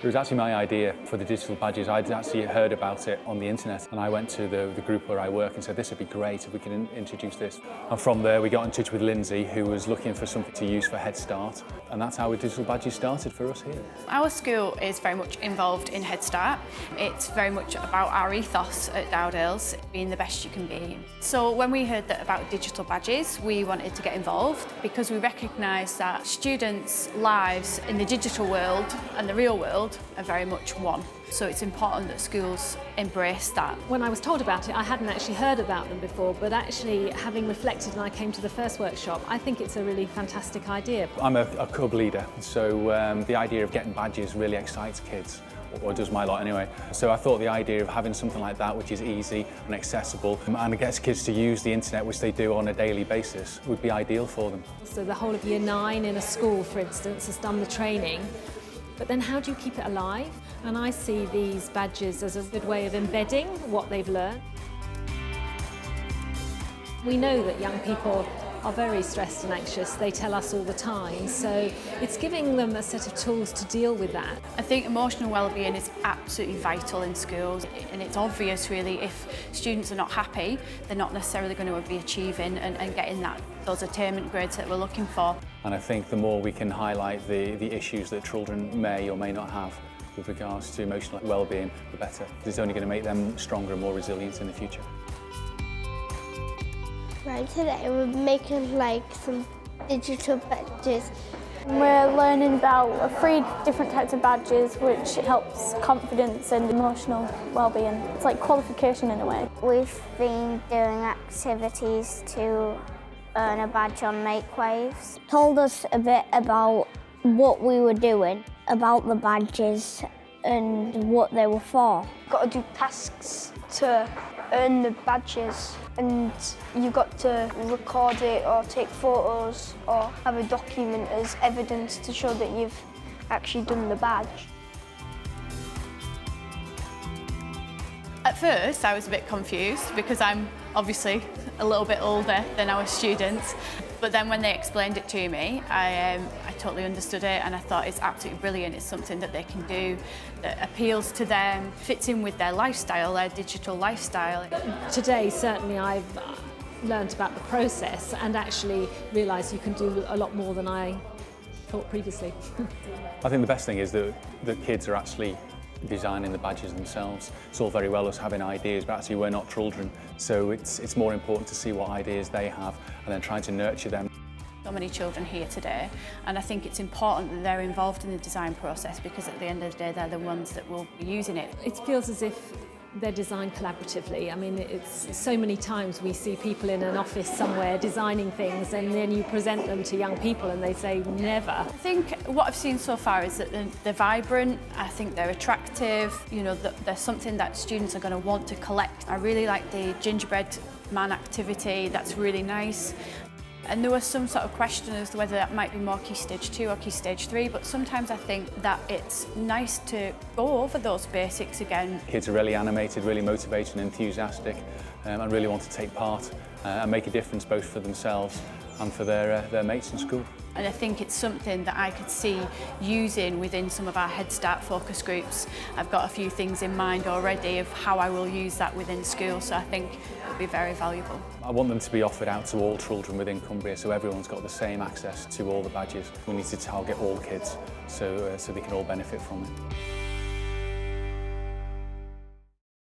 It was actually my idea for the digital badges. I'd actually heard about it on the internet, and I went to the group where I work and said, this would be great if we could introduce this. And from there we got in touch with Lindsay, who was looking for something to use for Head Start, and that's how digital badges started for us here. Our school is very much involved in Head Start. It's very much about our ethos at Dowdale's, being the best you can be. So when we heard about digital badges, we wanted to get involved because we recognise that students' lives in the digital world and the real world are very much one. So it's important that schools embrace that. When I was told about it, I hadn't actually heard about them before, but actually having reflected and I came to the first workshop, I think it's a really fantastic idea. I'm a club leader, so the idea of getting badges really excites kids, or does my lot anyway. So I thought the idea of having something like that, which is easy and accessible, and it gets kids to use the internet, which they do on a daily basis, would be ideal for them. So the whole of Year 9 in a school, for instance, has done the training. But then how do you keep it alive? And I see these badges as a good way of embedding what they've learned. We know that young people are very stressed and anxious. They tell us all the time. So it's giving them a set of tools to deal with that. I think emotional well-being is absolutely vital in schools, and it's obvious really if students are not happy, they're not necessarily going to be achieving and getting those attainment grades that we're looking for. And I think the more we can highlight the issues that children may or may not have with regards to emotional well-being, the better. It's only going to make them stronger and more resilient in the future. Right, today we're making like some digital badges. We're learning about 3 different types of badges which helps confidence and emotional well-being. It's like qualification in a way. We've been doing activities to earn a badge on Makewaves. Told us a bit about what we were doing, about the badges and what they were for. Got to do tasks to earn the badges, and you've got to record it or take photos or have a document as evidence to show that you've actually done the badge. At first I was a bit confused because I'm obviously a little bit older than our students, but then when they explained it to me, I totally understood it, and I thought it's absolutely brilliant. It's something that they can do that appeals to them, fits in with their lifestyle, their digital lifestyle. Today, certainly I've learned about the process and actually realised you can do a lot more than I thought previously. I think the best thing is that kids are actually designing the badges themselves. It's all very well us having ideas, but actually we're not children, so it's more important to see what ideas they have and then trying to nurture them. So many children here today, and I think it's important that they're involved in the design process because at the end of the day they're the ones that will be using it. It feels as if they're designed collaboratively. I mean, it's so many times we see people in an office somewhere designing things and then you present them to young people and they say never. I think what I've seen so far is that they're vibrant, I think they're attractive, you know, they're something that students are going to want to collect. I really like the gingerbread man activity, that's really nice. And there was some sort of question as to whether that might be more Key Stage 2 or Key Stage 3, but sometimes I think that it's nice to go over those basics again. Kids are really animated, really motivated and enthusiastic, and really want to take part and make a difference both for themselves and for their mates in school. And I think it's something that I could see using within some of our Head Start focus groups. I've got a few things in mind already of how I will use that within school, so I think it would be very valuable. I want them to be offered out to all children within Cumbria, so everyone's got the same access to all the badges. We need to target all kids so they can all benefit from it.